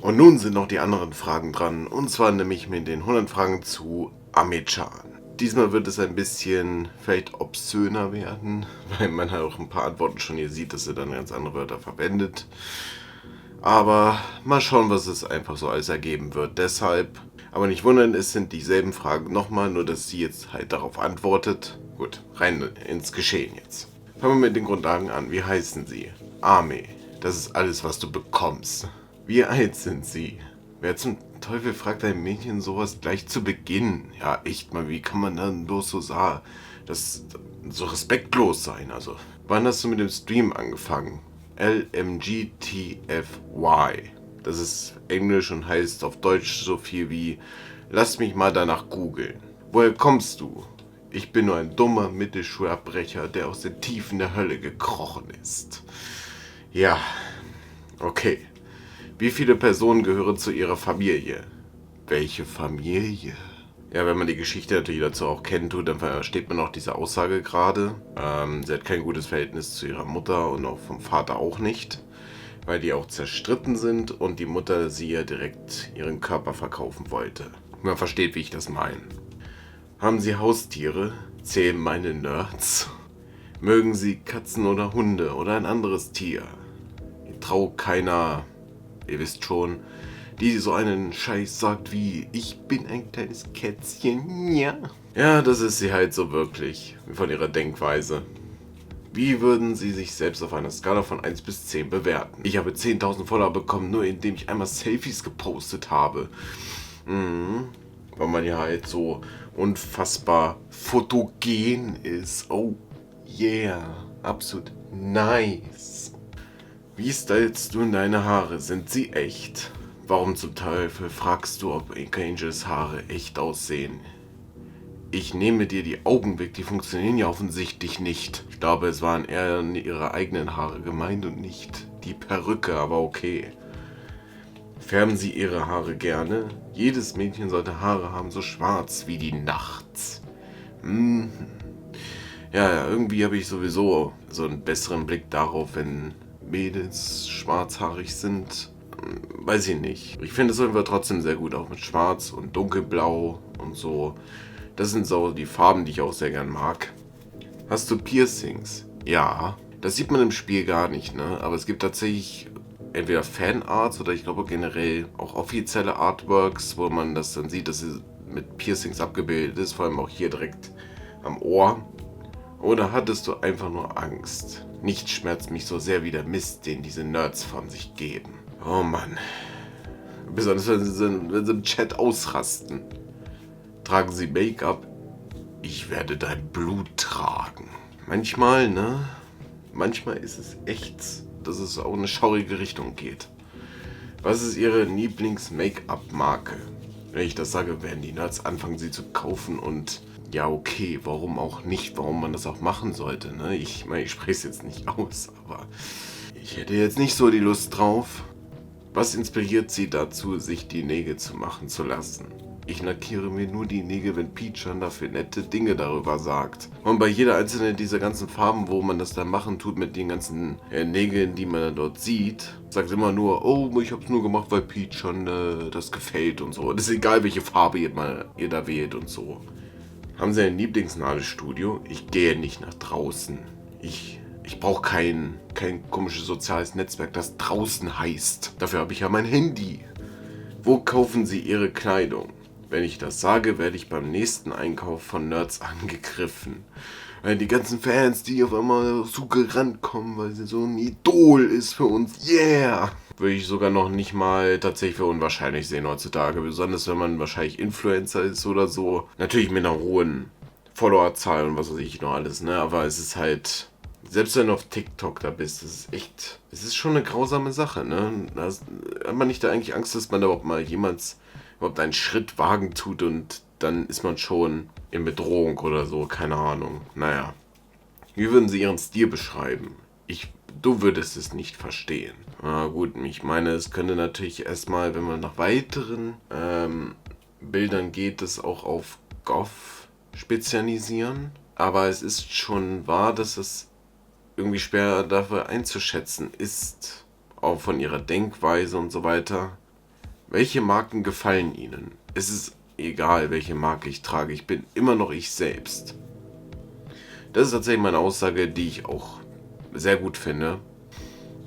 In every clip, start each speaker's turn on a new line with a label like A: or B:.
A: Und nun sind noch die anderen Fragen dran, und zwar nämlich mit den 100 Fragen zu Ame-chan. Diesmal wird es ein bisschen vielleicht obszöner werden, weil man halt auch ein paar Antworten schon hier sieht, dass er dann ganz andere Wörter verwendet. Aber mal schauen, was es einfach so alles ergeben wird. Deshalb, aber nicht wundern, es sind dieselben Fragen nochmal, nur dass sie jetzt halt darauf antwortet. Gut, rein ins Geschehen jetzt. Fangen wir mit den Grundlagen an. Wie heißen sie? Ame. Das ist alles, was du bekommst. Wie alt sind sie? Wer zum Teufel fragt ein Mädchen sowas gleich zu Beginn? Ja, echt mal, wie kann man dann bloß so sagen? Das so respektlos sein, also. Wann hast du mit dem Stream angefangen? LMGTFY. Das ist Englisch und heißt auf Deutsch so viel wie lass mich mal danach googeln. Woher kommst du? Ich bin nur ein dummer Mittelschulabbrecher, der aus den Tiefen der Hölle gekrochen ist. Ja, okay. Wie viele Personen gehören zu ihrer Familie? Welche Familie? Ja, wenn man die Geschichte natürlich dazu auch kennt, dann versteht man auch diese Aussage gerade. Sie hat kein gutes Verhältnis zu ihrer Mutter und auch vom Vater auch nicht, weil die auch zerstritten sind und die Mutter sie ja direkt ihren Körper verkaufen wollte. Man versteht, wie ich das meine. Haben sie Haustiere? Zählen meine Nerds? Mögen sie Katzen oder Hunde oder ein anderes Tier? Ich traue keiner, ihr wisst schon, die so einen Scheiß sagt wie ich bin ein kleines Kätzchen, ja. Ja, das ist sie halt so wirklich, von ihrer Denkweise. Wie würden Sie sich selbst auf einer Skala von 1 bis 10 bewerten? Ich habe 10.000 Follower bekommen, nur indem ich einmal Selfies gepostet habe. Weil man ja halt so unfassbar fotogen ist. Oh yeah, absolut nice. Wie stylst du deine Haare? Sind sie echt? Warum zum Teufel fragst du, ob Angels Haare echt aussehen? Ich nehme dir die Augen weg, die funktionieren ja offensichtlich nicht. Ich glaube, es waren eher ihre eigenen Haare gemeint und nicht die Perücke, aber okay. Färben sie ihre Haare gerne? Jedes Mädchen sollte Haare haben, so schwarz wie die Nacht. Ja, irgendwie habe ich sowieso so einen besseren Blick darauf, wenn Mädels schwarzhaarig sind. Weiß ich nicht. Ich finde es einfach trotzdem sehr gut, auch mit Schwarz und Dunkelblau und so. Das sind so die Farben, die ich auch sehr gern mag. Hast du Piercings? Ja. Das sieht man im Spiel gar nicht, ne? Aber es gibt tatsächlich entweder Fanarts oder ich glaube generell auch offizielle Artworks, wo man das dann sieht, dass sie mit Piercings abgebildet ist, vor allem auch hier direkt am Ohr. Oder hattest du einfach nur Angst? Nichts schmerzt mich so sehr wie der Mist, den diese Nerds von sich geben. Oh Mann. Besonders wenn sie im Chat ausrasten. Tragen sie Make-up? Ich werde dein Blut tragen. Manchmal, ne? Manchmal ist es echt, dass es auch in eine schaurige Richtung geht. Was ist ihre Lieblings-Make-up-Marke? Wenn ich das sage, werden die Nerds anfangen, sie zu kaufen und ja, okay, warum auch nicht, warum man das auch machen sollte, ne? Ich meine, ich spreche es jetzt nicht aus, aber ich hätte jetzt nicht so die Lust drauf. Was inspiriert sie dazu, sich die Nägel zu machen zu lassen? Ich lackiere mir nur die Nägel, wenn Peach-chan dafür nette Dinge darüber sagt. Und bei jeder einzelnen dieser ganzen Farben, wo man das dann machen tut mit den ganzen Nägeln, die man dann dort sieht, sagt immer nur, oh, ich hab's nur gemacht, weil Peach-chan das gefällt und so. Das ist egal, welche Farbe ihr da wählt und so. Haben Sie ein Lieblingsnagelstudio? Ich gehe nicht nach draußen. Ich brauche kein komisches soziales Netzwerk, das draußen heißt. Dafür habe ich ja mein Handy. Wo kaufen Sie Ihre Kleidung? Wenn ich das sage, werde ich beim nächsten Einkauf von Nerds angegriffen. Weil die ganzen Fans, die auf einmal so gerannt kommen, weil sie so ein Idol ist für uns. Yeah! Würde ich sogar noch nicht mal tatsächlich für unwahrscheinlich sehen heutzutage. Besonders wenn man wahrscheinlich Influencer ist oder so. Natürlich mit einer hohen Followerzahl und was weiß ich noch alles, ne? Aber es ist halt, selbst wenn du auf TikTok da bist, das ist echt, es ist schon eine grausame Sache, ne? Da hat man nicht da eigentlich Angst, dass man da überhaupt mal jemals überhaupt einen Schritt wagen tut und dann ist man schon in Bedrohung oder so, keine Ahnung. Naja. Wie würden Sie Ihren Stil beschreiben? Du würdest es nicht verstehen. Na gut, ich meine, es könnte natürlich erstmal, wenn man nach weiteren Bildern geht, es auch auf Goth spezialisieren. Aber es ist schon wahr, dass es irgendwie schwer dafür einzuschätzen ist. Auch von ihrer Denkweise und so weiter. Welche Marken gefallen Ihnen? Es ist egal, welche Marke ich trage. Ich bin immer noch ich selbst. Das ist tatsächlich meine Aussage, die ich auch sehr gut finde.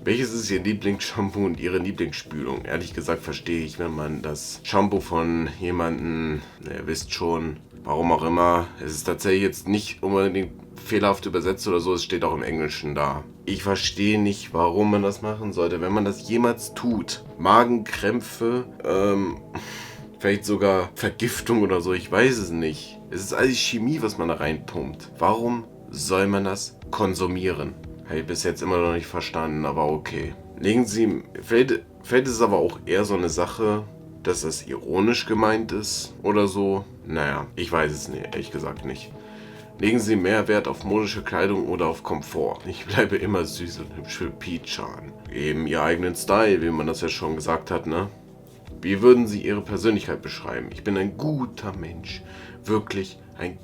A: Welches ist Ihr Lieblingsshampoo und Ihre Lieblingsspülung? Ehrlich gesagt verstehe ich, wenn man das Shampoo von jemandem, ihr wisst schon, warum auch immer, es ist tatsächlich jetzt nicht unbedingt fehlerhaft übersetzt oder so, es steht auch im Englischen da. Ich verstehe nicht, warum man das machen sollte, wenn man das jemals tut. Magenkrämpfe, vielleicht sogar Vergiftung oder so, ich weiß es nicht. Es ist alles Chemie, was man da reinpumpt. Warum soll man das konsumieren? Habe ich bis jetzt immer noch nicht verstanden, aber okay. Vielleicht ist es aber auch eher so eine Sache, dass das ironisch gemeint ist oder so. Naja, ich weiß es nicht, ehrlich gesagt nicht. Legen Sie mehr Wert auf modische Kleidung oder auf Komfort. Ich bleibe immer süß und hübsch für Peach-Chan. Eben Ihr eigenen Style, wie man das ja schon gesagt hat, ne? Wie würden Sie Ihre Persönlichkeit beschreiben? Ich bin ein guter Mensch. Wirklich ein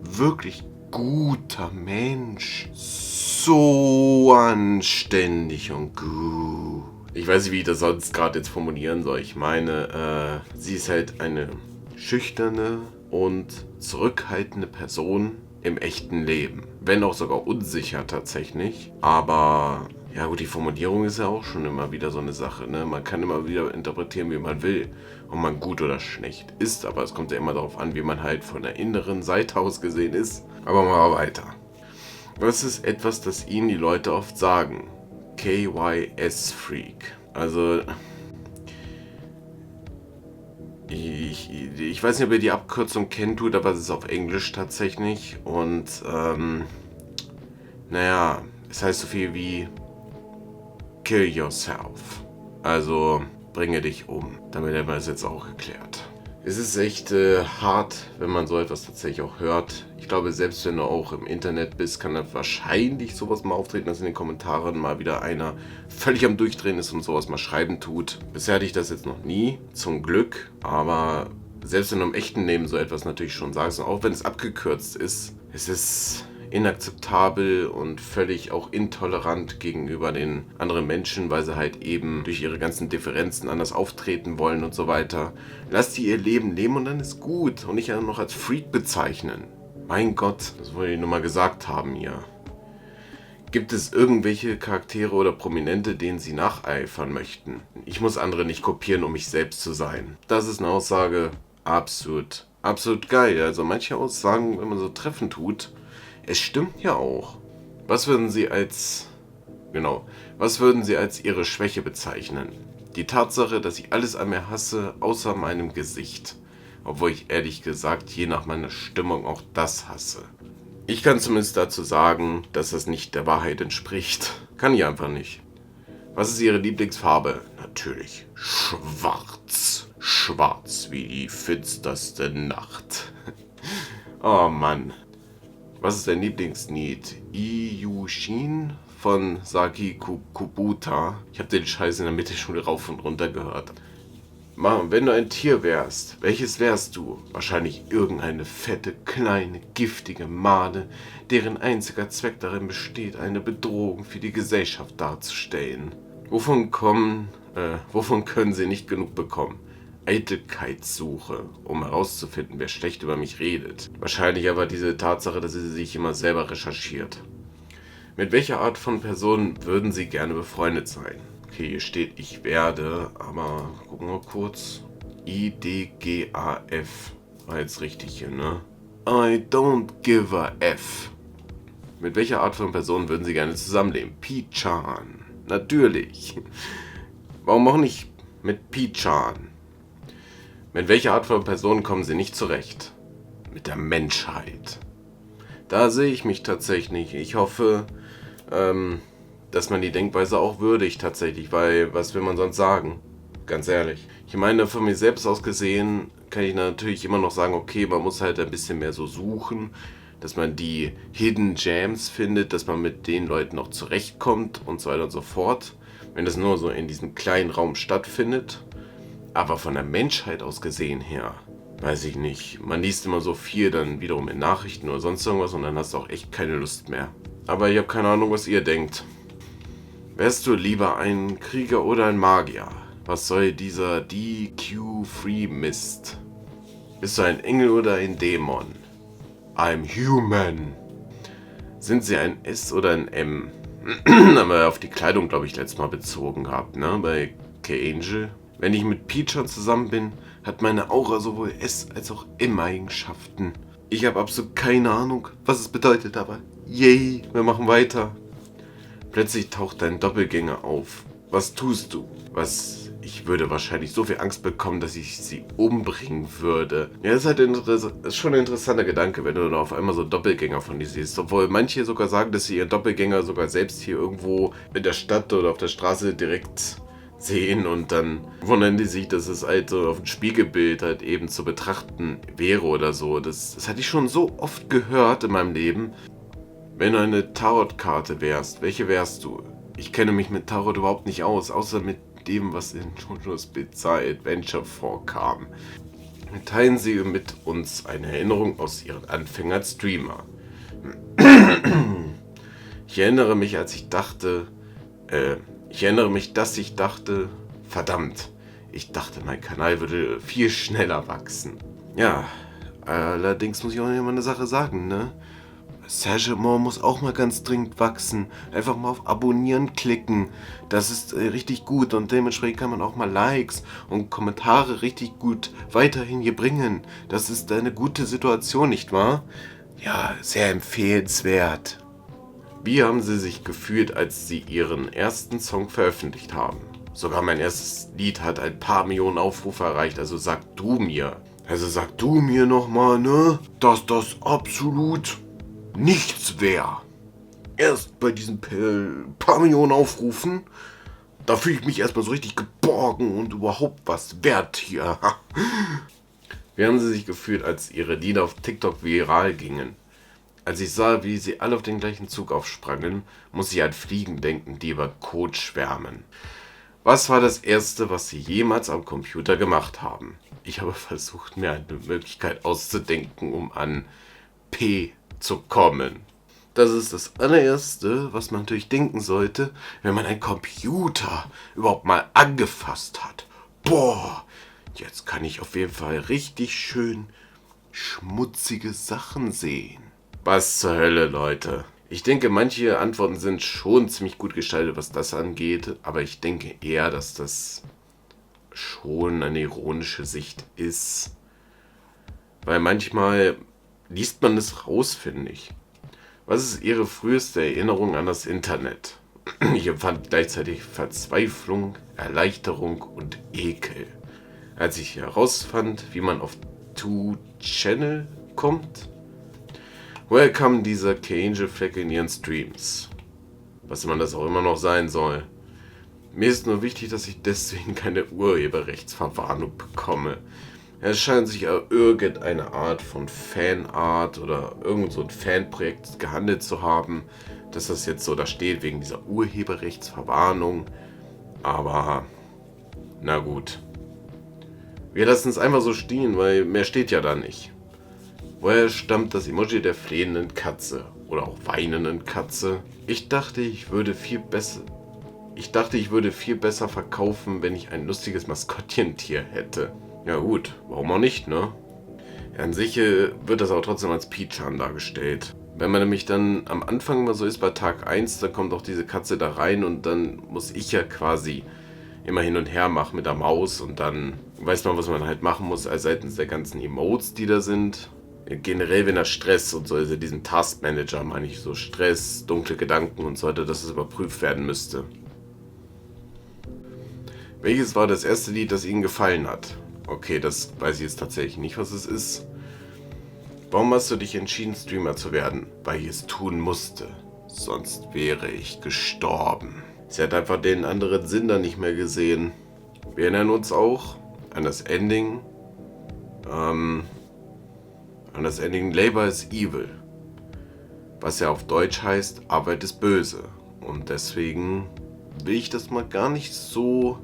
A: wirklich guter Mensch. So anständig und gut. Ich weiß nicht, wie ich das sonst gerade jetzt formulieren soll. Ich meine, sie ist halt eine schüchterne und zurückhaltende Person im echten Leben. Wenn auch sogar unsicher tatsächlich. Aber ja gut, die Formulierung ist ja auch schon immer wieder so eine Sache. Ne? Man kann immer wieder interpretieren, wie man will. Ob man gut oder schlecht ist. Aber es kommt ja immer darauf an, wie man halt von der inneren Seite aus gesehen ist. Aber mal weiter. Was ist etwas, das Ihnen die Leute oft sagen? KYS-Freak. Also, ich weiß nicht, ob ihr die Abkürzung kennt, tut, aber es ist auf Englisch tatsächlich. Und, naja, es heißt so viel wie Kill yourself. Also, bringe dich um. Damit haben wir es jetzt auch geklärt. Es ist echt hart, wenn man so etwas tatsächlich auch hört. Ich glaube, selbst wenn du auch im Internet bist, kann da wahrscheinlich sowas mal auftreten, dass in den Kommentaren mal wieder einer völlig am Durchdrehen ist und sowas mal schreiben tut. Bisher hatte ich das jetzt noch nie, zum Glück. Aber selbst wenn du im echten Leben so etwas natürlich schon sagst, und auch wenn es abgekürzt ist, es ist inakzeptabel und völlig auch intolerant gegenüber den anderen Menschen, weil sie halt eben durch ihre ganzen Differenzen anders auftreten wollen und so weiter. Lass die ihr Leben leben und dann ist gut und nicht noch als Freak bezeichnen. Mein Gott, das wollte ich nur mal gesagt haben hier. Gibt es irgendwelche Charaktere oder Prominente, denen Sie nacheifern möchten? Ich muss andere nicht kopieren, um mich selbst zu sein. Das ist eine Aussage absolut geil. Also manche Aussagen, wenn man so Treffen tut, es stimmt ja auch. Was würden Sie als Ihre Schwäche bezeichnen? Die Tatsache, dass ich alles an mir hasse, außer meinem Gesicht. Obwohl ich ehrlich gesagt je nach meiner Stimmung auch das hasse. Ich kann zumindest dazu sagen, dass das nicht der Wahrheit entspricht. Kann ich einfach nicht. Was ist Ihre Lieblingsfarbe? Natürlich schwarz. Schwarz wie die finsterste Nacht. Oh Mann. Was ist dein Lieblingslied? Iyushin von Saki Kubuta. Ich habe den Scheiß in der Mittelschule rauf und runter gehört. Mann, wenn du ein Tier wärst, welches wärst du? Wahrscheinlich irgendeine fette, kleine, giftige Made, deren einziger Zweck darin besteht, eine Bedrohung für die Gesellschaft darzustellen. Wovon können sie nicht genug bekommen? Eitelkeitssuche, um herauszufinden, wer schlecht über mich redet. Wahrscheinlich aber diese Tatsache, dass sie sich immer selber recherchiert. Mit welcher Art von Person würden Sie gerne befreundet sein? Okay, hier steht, ich werde, aber gucken wir kurz. IDGAF. War jetzt richtig hier, ne? I don't give a F. Mit welcher Art von Person würden Sie gerne zusammenleben? Peach-Chan. Natürlich. Warum auch nicht mit Peach-Chan? Mit welcher Art von Person kommen Sie nicht zurecht? Mit der Menschheit. Da sehe ich mich tatsächlich. Ich hoffe, dass man die Denkweise auch würdigt tatsächlich, weil was will man sonst sagen? Ganz ehrlich. Ich meine, von mir selbst aus gesehen kann ich natürlich immer noch sagen, okay, man muss halt ein bisschen mehr so suchen, dass man die Hidden Gems findet, dass man mit den Leuten auch zurechtkommt und so weiter und so fort. Wenn das nur so in diesem kleinen Raum stattfindet. Aber von der Menschheit aus gesehen her, weiß ich nicht. Man liest immer so viel dann wiederum in Nachrichten oder sonst irgendwas und dann hast du auch echt keine Lust mehr. Aber ich habe keine Ahnung, was ihr denkt. Wärst du lieber ein Krieger oder ein Magier? Was soll dieser DQ-Free-Mist? Bist du ein Engel oder ein Dämon? I'm human. Sind sie ein S oder ein M? Haben wir auf die Kleidung, glaube ich, letztes Mal bezogen gehabt, ne? Bei K-Angel. Wenn ich mit Peach schon zusammen bin, hat meine Aura sowohl S- als auch M-Eigenschaften. Ich habe absolut keine Ahnung, was es bedeutet, aber yay, wir machen weiter. Plötzlich taucht dein Doppelgänger auf. Was tust du? Ich würde wahrscheinlich so viel Angst bekommen, dass ich sie umbringen würde. Ja, das ist schon ein interessanter Gedanke, wenn du dann auf einmal so Doppelgänger von dir siehst. Obwohl manche sogar sagen, dass sie ihren Doppelgänger sogar selbst hier irgendwo in der Stadt oder auf der Straße direkt sehen und dann wundern die sich, dass es halt so auf dem Spiegelbild halt eben zu betrachten wäre oder so. Das hatte ich schon so oft gehört in meinem Leben. Wenn du eine Tarotkarte wärst, welche wärst du? Ich kenne mich mit Tarot überhaupt nicht aus, außer mit dem, was in JoJo's Bizarre Adventure vorkam. Teilen Sie mit uns eine Erinnerung aus Ihren Anfängen als Streamer. Ich erinnere mich, dass ich dachte, verdammt, ich dachte, mein Kanal würde viel schneller wachsen. Ja, allerdings muss ich auch immer eine Sache sagen, ne? Sagement muss auch mal ganz dringend wachsen. Einfach mal auf Abonnieren klicken. Das ist richtig gut und dementsprechend kann man auch mal Likes und Kommentare richtig gut weiterhin hier bringen. Das ist eine gute Situation, nicht wahr? Ja, sehr empfehlenswert. Wie haben Sie sich gefühlt, als Sie Ihren ersten Song veröffentlicht haben? Sogar mein erstes Lied hat ein paar Millionen Aufrufe erreicht, also sag du mir nochmal, ne, dass das absolut nichts wäre. Erst bei diesen paar Millionen Aufrufen, da fühle ich mich erstmal so richtig geborgen und überhaupt was wert hier. Wie haben Sie sich gefühlt, als Ihre Lieder auf TikTok viral gingen? Als ich sah, wie sie alle auf den gleichen Zug aufsprangen, muss ich an Fliegen denken, die über Kot schwärmen. Was war das Erste, was Sie jemals am Computer gemacht haben? Ich habe versucht, mir eine Möglichkeit auszudenken, um an P zu kommen. Das ist das allererste, was man natürlich denken sollte, wenn man einen Computer überhaupt mal angefasst hat. Boah, jetzt kann ich auf jeden Fall richtig schön schmutzige Sachen sehen. Was zur Hölle, Leute? Ich denke, manche Antworten sind schon ziemlich gut gestaltet, was das angeht, aber ich denke eher, dass das schon eine ironische Sicht ist. Weil manchmal liest man es raus, finde ich. Was ist Ihre früheste Erinnerung an das Internet? Ich empfand gleichzeitig Verzweiflung, Erleichterung und Ekel, als ich herausfand, wie man auf 2Channel kommt. Woher kam dieser K-Angel-Fleck in Ihren Streams? Was immer das auch immer noch sein soll. Mir ist nur wichtig, dass ich deswegen keine Urheberrechtsverwarnung bekomme. Es scheint sich um irgendeine Art von Fanart oder irgend so ein Fanprojekt gehandelt zu haben, dass das jetzt so da steht wegen dieser Urheberrechtsverwarnung. Aber na gut. Wir lassen es einfach so stehen, weil mehr steht ja da nicht. Woher stammt das Emoji der flehenden Katze oder auch weinenden Katze? Ich dachte, ich würde viel besser verkaufen, wenn ich ein lustiges Maskottchentier hätte. Ja gut, warum auch nicht, ne? Ja, an sich wird das auch trotzdem als Peach-Chan dargestellt. Wenn man nämlich dann am Anfang mal so ist bei Tag 1, dann kommt auch diese Katze da rein und dann muss ich ja quasi immer hin und her machen mit der Maus und dann weiß man, was man halt machen muss, seitens der ganzen Emotes, die da sind. Generell, wenn er Stress und so, also diesen Task Manager meine ich, so Stress, dunkle Gedanken und so weiter, dass es überprüft werden müsste. Welches war das erste Lied, das Ihnen gefallen hat? Okay, das weiß ich jetzt tatsächlich nicht, was es ist. Warum hast du dich entschieden, Streamer zu werden? Weil ich es tun musste. Sonst wäre ich gestorben. Sie hat einfach den anderen Sinn da nicht mehr gesehen. Wir erinnern uns auch an das Ending. Labor is Evil. Was ja auf Deutsch heißt, Arbeit ist böse. Und deswegen will ich das mal gar nicht so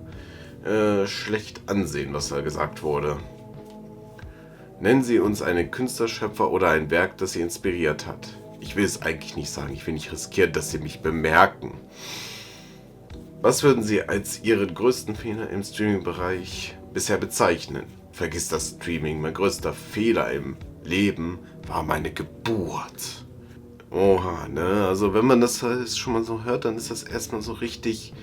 A: schlecht ansehen, was da gesagt wurde. Nennen Sie uns einen Künstlerschöpfer oder ein Werk, das Sie inspiriert hat. Ich will es eigentlich nicht sagen, ich will nicht riskieren, dass Sie mich bemerken. Was würden Sie als Ihren größten Fehler im Streaming-Bereich bisher bezeichnen? Vergiss das Streaming. Mein größter Fehler im Leben war meine Geburt. Oha, ne? Also wenn man das halt schon mal so hört, dann ist das erstmal so richtig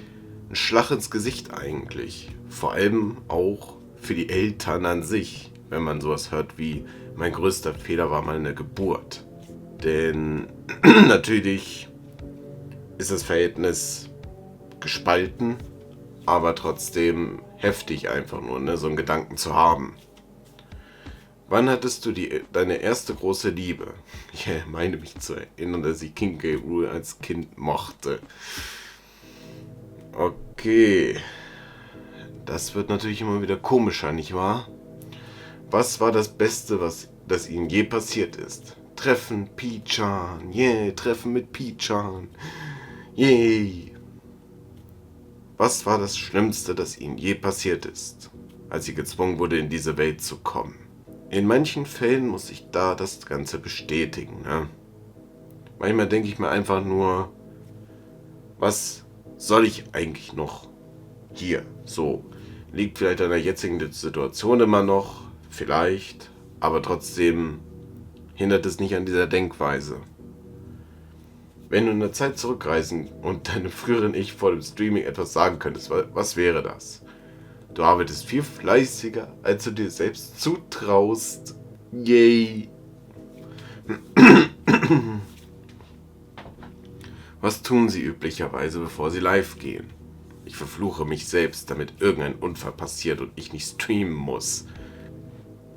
A: ein Schlag ins Gesicht eigentlich. Vor allem auch für die Eltern an sich, wenn man sowas hört wie mein größter Fehler war meine Geburt. Denn natürlich ist das Verhältnis gespalten, aber trotzdem heftig einfach nur, ne, so einen Gedanken zu haben. Wann hattest du deine erste große Liebe? Ich meine mich zu erinnern, dass ich King K. Rool als Kind mochte. Okay. Das wird natürlich immer wieder komischer, nicht wahr? Was war das Beste, das Ihnen je passiert ist? Treffen Pichan. Yeah, Treffen mit Pichan. Yay. Was war das Schlimmste, das Ihnen je passiert ist, als Sie gezwungen wurde, in diese Welt zu kommen? In manchen Fällen muss ich da das Ganze bestätigen, ne? Manchmal denke ich mir einfach nur, was soll ich eigentlich noch hier? So, liegt vielleicht an der jetzigen Situation immer noch, vielleicht, aber trotzdem hindert es nicht an dieser Denkweise. Wenn du in der Zeit zurückreisen und deinem früheren Ich vor dem Streaming etwas sagen könntest, was wäre das? Du arbeitest viel fleißiger, als du dir selbst zutraust. Yay! Was tun sie üblicherweise, bevor sie live gehen? Ich verfluche mich selbst, damit irgendein Unfall passiert und ich nicht streamen muss.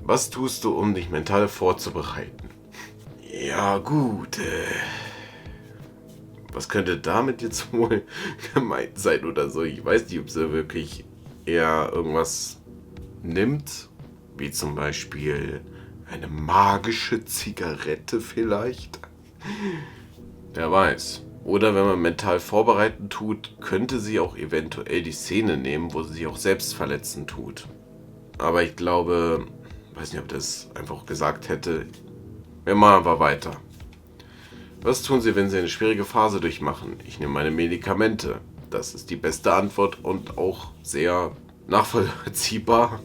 A: Was tust du, um dich mental vorzubereiten? Ja gut, was könnte damit jetzt wohl gemeint sein oder so? Ich weiß nicht, ob sie wirklich eher irgendwas nimmt, wie zum Beispiel eine magische Zigarette vielleicht. Wer weiß. Oder wenn man mental vorbereiten tut, könnte sie auch eventuell die Szene nehmen, wo sie sich auch selbst verletzen tut. Aber ich glaube, weiß nicht, ob das einfach gesagt hätte. Wir machen aber weiter. Was tun Sie, wenn Sie eine schwierige Phase durchmachen? Ich nehme meine Medikamente. Das ist die beste Antwort und auch sehr nachvollziehbar.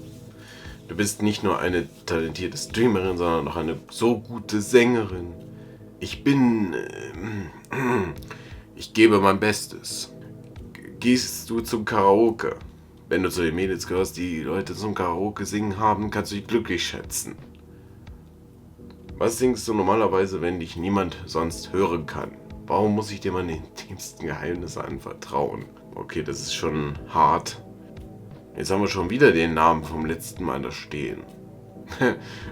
A: Du bist nicht nur eine talentierte Streamerin, sondern auch eine so gute Sängerin. Ich gebe mein Bestes. Gehst du zum Karaoke? Wenn du zu den Mädels gehörst, die Leute zum Karaoke singen haben, kannst du dich glücklich schätzen. Was singst du normalerweise, wenn dich niemand sonst hören kann? Warum muss ich dir meine intimsten Geheimnisse anvertrauen? Okay, das ist schon hart. Jetzt haben wir schon wieder den Namen vom letzten Mal da stehen.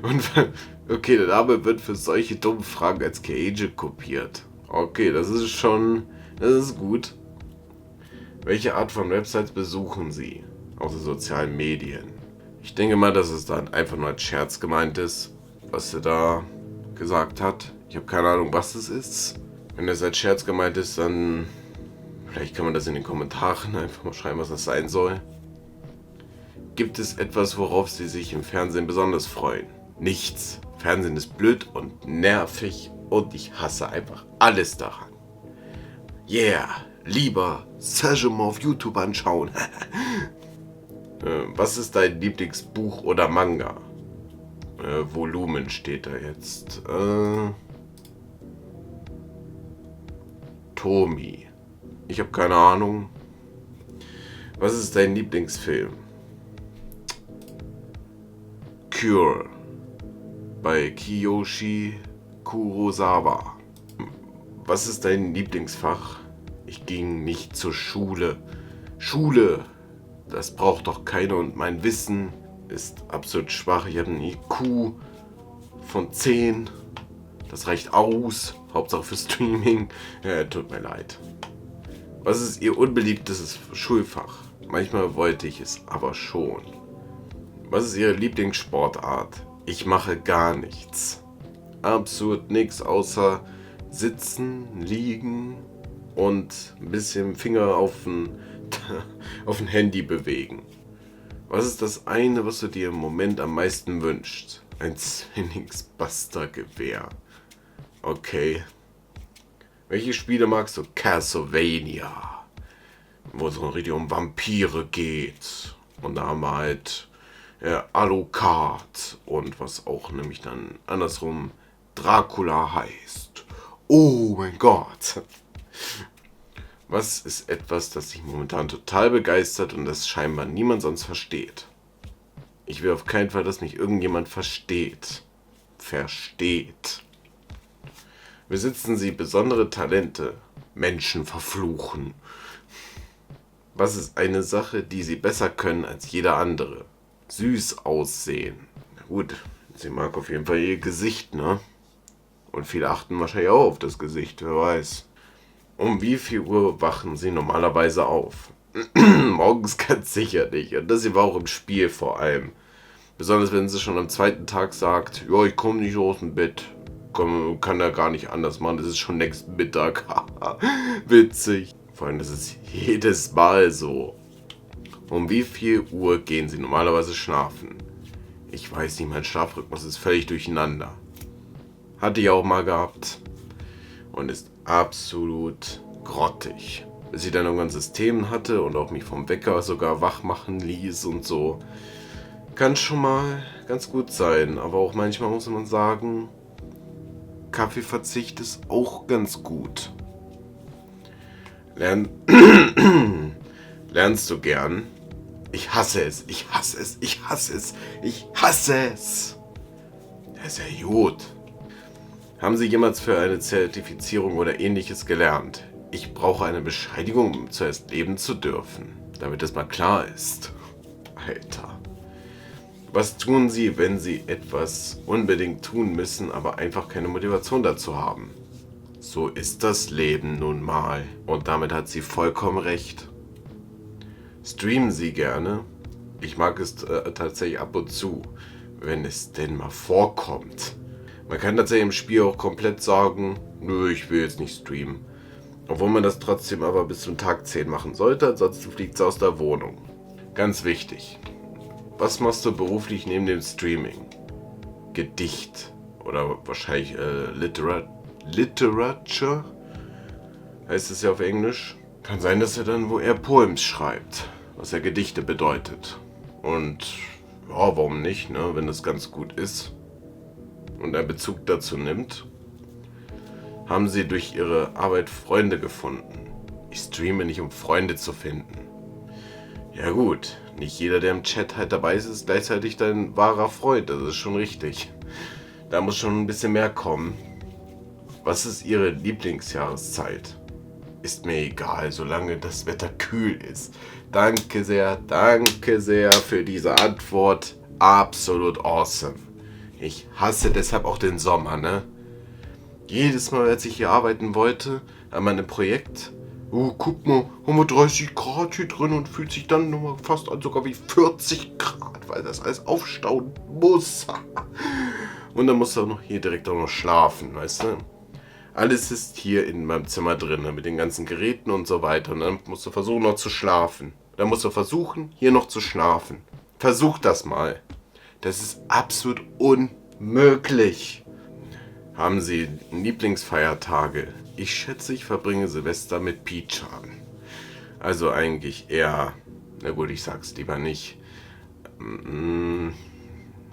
A: Und okay, der Name wird für solche dummen Fragen als Cage kopiert. Okay, das ist gut. Welche Art von Websites besuchen Sie? Außer sozialen Medien. Ich denke mal, dass es dann einfach nur als Scherz gemeint ist, was er da gesagt hat. Ich habe keine Ahnung, was es ist. Wenn das als Scherz gemeint ist, dann vielleicht kann man das in den Kommentaren einfach mal schreiben, was das sein soll. Gibt es etwas, worauf Sie sich im Fernsehen besonders freuen? Nichts. Fernsehen ist blöd und nervig und ich hasse einfach alles daran. Yeah, lieber Sajum auf YouTube anschauen. Was ist dein Lieblingsbuch oder Manga? Volumen steht da jetzt. Tomi. Ich habe keine Ahnung. Was ist dein Lieblingsfilm? Cure bei Kiyoshi Kurosawa. Was ist dein Lieblingsfach? Ich ging nicht zur Schule. Schule, das braucht doch keiner und mein Wissen ist absolut schwach. Ich habe einen IQ von 10. Das reicht aus. Hauptsache für Streaming. Tut mir leid. Was ist Ihr unbeliebtes Schulfach? Manchmal wollte ich es aber schon. Was ist Ihre Lieblingssportart? Ich mache gar nichts. Absolut nichts außer sitzen, liegen und ein bisschen Finger auf ein Handy bewegen. Was ist das eine, was du dir im Moment am meisten wünschst? Ein Zwillingsbuster-Gewehr. Okay. Welche Spiele magst du? Castlevania. wo es so richtig um Vampire geht. Und da haben wir halt Alucard und was auch nämlich dann andersrum Dracula heißt. Oh mein Gott. Was ist etwas, das sich momentan total begeistert und das scheinbar niemand sonst versteht? Ich will auf keinen Fall, dass mich irgendjemand versteht. Versteht. Besitzen Sie besondere Talente? Menschen verfluchen. Was ist eine Sache, die Sie besser können als jeder andere? Süß aussehen. Na gut, sie mag auf jeden Fall ihr Gesicht, ne? Und viele achten wahrscheinlich auch auf das Gesicht, wer weiß. Um wie viel Uhr wachen Sie normalerweise auf? Morgens ganz sicher nicht. Und das hier war auch im Spiel vor allem. Besonders wenn sie schon am zweiten Tag sagt, ja, ich komme nicht aus dem Bett. Kann da gar nicht anders machen, es ist schon nächsten Mittag. Witzig. Vor allem, das ist jedes Mal so. Um wie viel Uhr gehen Sie normalerweise schlafen? Ich weiß nicht, mein Schlafrhythmus ist völlig durcheinander. Hatte ich auch mal gehabt. Und ist absolut grottig. Bis ich dann irgendwann System hatte und auch mich vom Wecker sogar wach machen ließ und so. Kann schon mal ganz gut sein, aber auch manchmal muss man sagen, Kaffeeverzicht ist auch ganz gut. Lernst du gern? Ich hasse es, ich hasse es, ich hasse es, ich hasse es. Das ist ja gut. Haben Sie jemals für eine Zertifizierung oder ähnliches gelernt? Ich brauche eine Bescheinigung, um zuerst leben zu dürfen. Damit es mal klar ist. Alter. Was tun Sie, wenn Sie etwas unbedingt tun müssen, aber einfach keine Motivation dazu haben? So ist das Leben nun mal. Und damit hat sie vollkommen recht. Streamen Sie gerne? Ich mag es tatsächlich ab und zu, wenn es denn mal vorkommt. Man kann tatsächlich im Spiel auch komplett sagen, nö, ich will jetzt nicht streamen. Obwohl man das trotzdem aber bis zum Tag 10 machen sollte, ansonsten fliegt es aus der Wohnung. Ganz wichtig. Was machst du beruflich neben dem Streaming? Gedicht. Oder wahrscheinlich Literature? Heißt es ja auf Englisch. Kann sein, dass er dann wo er Poems schreibt. Was ja Gedichte bedeutet. Und ja, warum nicht, ne? Wenn das ganz gut ist. Und einen Bezug dazu nimmt. Haben Sie durch Ihre Arbeit Freunde gefunden? Ich streame nicht, um Freunde zu finden. Ja gut, nicht jeder, der im Chat halt dabei ist gleichzeitig dein wahrer Freund. Das ist schon richtig. Da muss schon ein bisschen mehr kommen. Was ist Ihre Lieblingsjahreszeit? Ist mir egal, solange das Wetter kühl ist. Danke sehr für diese Antwort. Absolut awesome. Ich hasse deshalb auch den Sommer, ne? Jedes Mal, als ich hier arbeiten wollte, an meinem Projekt, guck mal, haben wir 30 Grad hier drin und fühlt sich dann nochmal fast an, sogar wie 40 Grad, weil das alles aufstauen muss. Und dann musst du auch noch hier direkt auch noch schlafen, weißt du? Alles ist hier in meinem Zimmer drin, mit den ganzen Geräten und so weiter. Und dann musst du versuchen noch zu schlafen. Dann musst du versuchen, hier noch zu schlafen. Versuch das mal. Das ist absolut unmöglich. Haben Sie Lieblingsfeiertage? Ich schätze, ich verbringe Silvester mit Pichan. Also eigentlich eher... Na gut, ich sag's lieber nicht.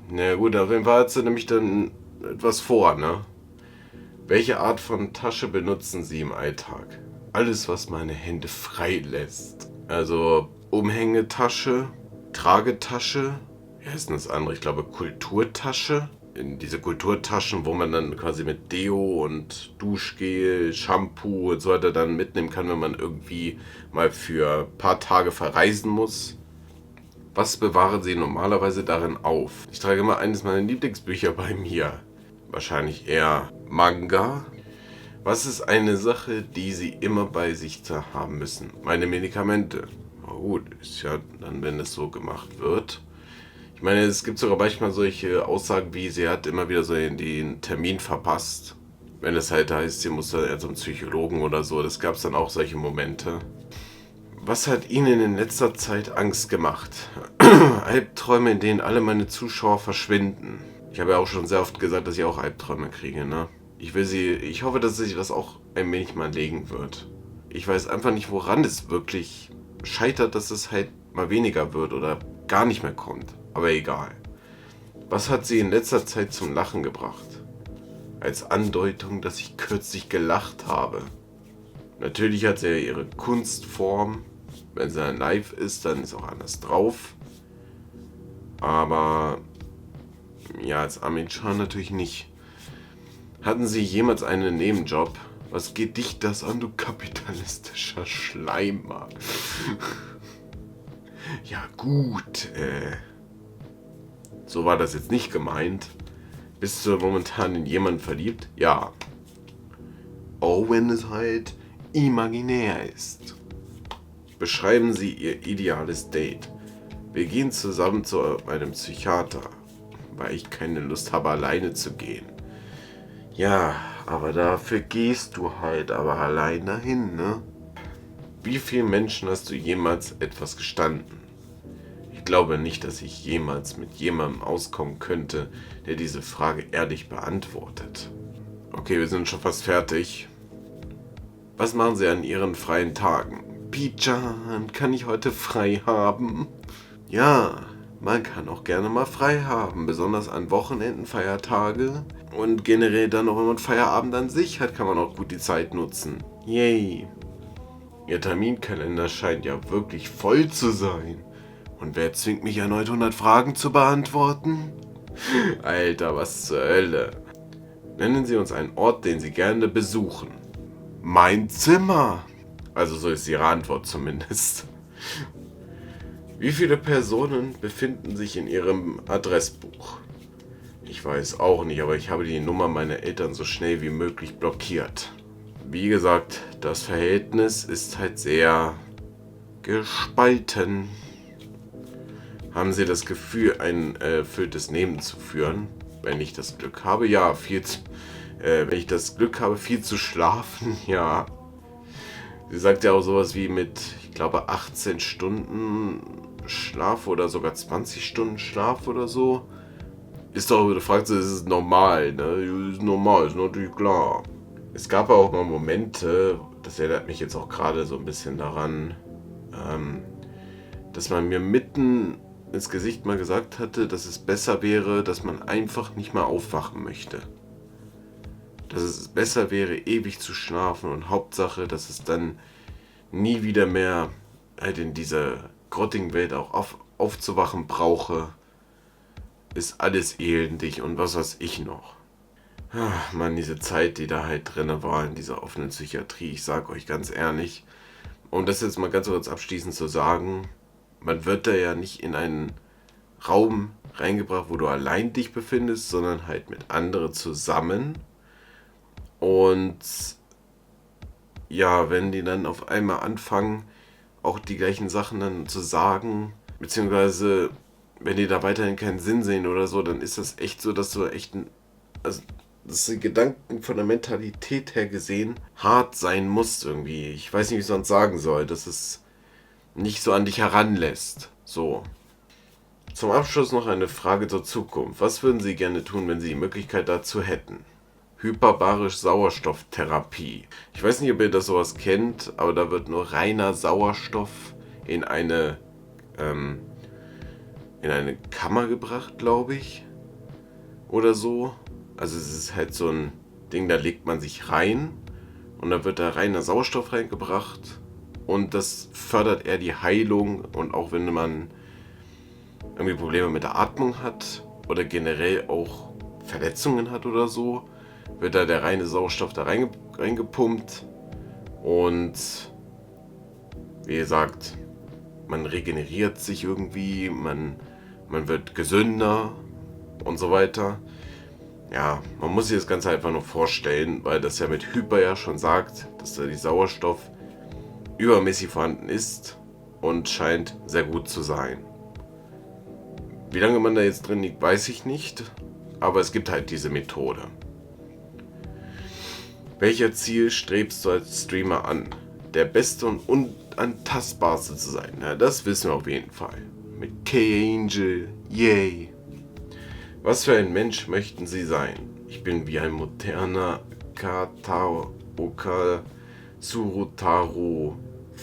A: Na gut, auf jeden Fall hat sie nämlich dann etwas vor, ne? Welche Art von Tasche benutzen Sie im Alltag? Alles, was meine Hände frei lässt. Also Umhängetasche, Tragetasche, wie heißt denn das andere? Ich glaube Kulturtasche. In diese Kulturtaschen, wo man dann quasi mit Deo und Duschgel, Shampoo und so weiter dann mitnehmen kann, wenn man irgendwie mal für ein paar Tage verreisen muss. Was bewahren Sie normalerweise darin auf? Ich trage immer eines meiner Lieblingsbücher bei mir. Wahrscheinlich eher Manga. Was ist eine Sache, die Sie immer bei sich haben müssen? Meine Medikamente. Na gut, ist ja dann, wenn es so gemacht wird. Ich meine, es gibt sogar manchmal solche Aussagen wie, sie hat immer wieder so den Termin verpasst. Wenn es halt heißt, sie muss dann zum Psychologen oder so. Das gab es dann auch solche Momente. Was hat Ihnen in letzter Zeit Angst gemacht? Albträume, in denen alle meine Zuschauer verschwinden. Ich habe ja auch schon sehr oft gesagt, dass ich auch Albträume kriege, ne? Ich hoffe, dass sich das auch ein wenig mal legen wird. Ich weiß einfach nicht, woran es wirklich scheitert, dass es halt mal weniger wird oder gar nicht mehr kommt. Aber egal. Was hat sie in letzter Zeit zum Lachen gebracht? Als Andeutung, dass ich kürzlich gelacht habe. Natürlich hat sie ja ihre Kunstform. Wenn sie dann live ist, dann ist auch anders drauf. Aber ja, als Armin Chan natürlich nicht. Hatten Sie jemals einen Nebenjob? Was geht dich das an, du kapitalistischer Schleimer? Ja gut, so war das jetzt nicht gemeint. Bist du momentan in jemanden verliebt? Ja. Auch wenn es halt imaginär ist. Beschreiben Sie Ihr ideales Date. Wir gehen zusammen zu einem Psychiater, weil ich keine Lust habe, alleine zu gehen. Ja, aber dafür gehst du halt aber allein dahin, ne? Wie vielen Menschen hast du jemals etwas gestanden? Ich glaube nicht, dass ich jemals mit jemandem auskommen könnte, der diese Frage ehrlich beantwortet. Okay, wir sind schon fast fertig. Was machen Sie an Ihren freien Tagen? Pijan, kann ich heute frei haben? Ja, man kann auch gerne mal frei haben, besonders an Wochenenden, Feiertage. Und generell dann auch, wenn man Feierabend an sich hat, kann man auch gut die Zeit nutzen. Yay. Ihr Terminkalender scheint ja wirklich voll zu sein. Und wer zwingt mich erneut 100 Fragen zu beantworten? Alter, was zur Hölle. Nennen Sie uns einen Ort, den Sie gerne besuchen. Mein Zimmer. Also so ist Ihre Antwort zumindest. Wie viele Personen befinden sich in Ihrem Adressbuch? Ich weiß auch nicht, aber ich habe die Nummer meiner Eltern so schnell wie möglich blockiert. Wie gesagt, das Verhältnis ist halt sehr gespalten. Haben Sie das Gefühl, ein erfülltes Leben zu führen? Wenn ich das Glück habe, ja. Wenn ich das Glück habe, viel zu schlafen, ja. Sie sagt ja auch sowas wie mit, ich glaube, 18 Stunden Schlaf oder sogar 20 Stunden Schlaf oder so. Ist doch, du fragst, ist es normal, ne? Ist normal, ist natürlich klar. Es gab auch mal Momente, das erinnert mich jetzt auch gerade so ein bisschen daran, dass man mir mitten ins Gesicht mal gesagt hatte, dass es besser wäre, dass man einfach nicht mehr aufwachen möchte. Dass es besser wäre, ewig zu schlafen und Hauptsache, dass es dann nie wieder mehr halt in dieser grottigen Welt auch aufzuwachen brauche. Ist alles elendig und was weiß ich noch. Ach, Mann, diese Zeit, die da halt drin war in dieser offenen Psychiatrie, ich sag euch ganz ehrlich, um das jetzt mal ganz kurz abschließend zu sagen, man wird da ja nicht in einen Raum reingebracht, wo du allein dich befindest, sondern halt mit anderen zusammen. Und ja, wenn die dann auf einmal anfangen, auch die gleichen Sachen dann zu sagen, beziehungsweise wenn die da weiterhin keinen Sinn sehen oder so, dann ist das echt so, dass du echt, also dass die Gedanken von der Mentalität her gesehen hart sein muss irgendwie. Ich weiß nicht, wie ich sonst sagen soll, dass es nicht so an dich heranlässt. So. Zum Abschluss noch eine Frage zur Zukunft. Was würden Sie gerne tun, wenn Sie die Möglichkeit dazu hätten? Hyperbarisch Sauerstofftherapie. Ich weiß nicht, ob ihr das sowas kennt, aber da wird nur reiner Sauerstoff in eine Kammer gebracht, glaube ich. Oder so. Also es ist halt so ein Ding, da legt man sich rein und da wird da reiner Sauerstoff reingebracht und das fördert eher die Heilung und auch wenn man irgendwie Probleme mit der Atmung hat oder generell auch Verletzungen hat oder so, wird da der reine Sauerstoff da reingepumpt und wie gesagt, man regeneriert sich irgendwie, man wird gesünder und so weiter. Ja, man muss sich das Ganze einfach nur vorstellen, weil das ja mit Hyper ja schon sagt, dass da die Sauerstoff übermäßig vorhanden ist und scheint sehr gut zu sein. Wie lange man da jetzt drin liegt, weiß ich nicht, aber es gibt halt diese Methode. Welcher Ziel strebst du als Streamer an? Der Beste und unantastbarste zu sein? Na, das wissen wir auf jeden Fall. Mit K-Angel, yay! Was für ein Mensch möchten Sie sein? Ich bin wie ein moderner Kataoka Surutaro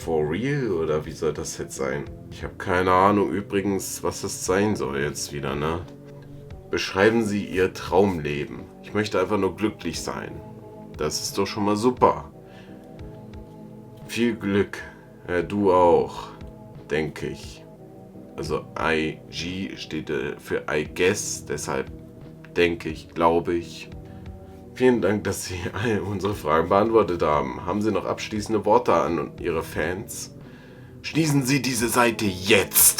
A: For real? Oder wie soll das jetzt sein? Ich habe keine Ahnung übrigens, was das sein soll jetzt wieder, ne? Beschreiben Sie Ihr Traumleben. Ich möchte einfach nur glücklich sein. Das ist doch schon mal super. Viel Glück. Ja, du auch, denke ich. Also IG steht für I guess, deshalb denke ich, glaube ich. Vielen Dank, dass Sie all unsere Fragen beantwortet haben. Haben Sie noch abschließende Worte an Ihre Fans? Schließen Sie diese Seite jetzt!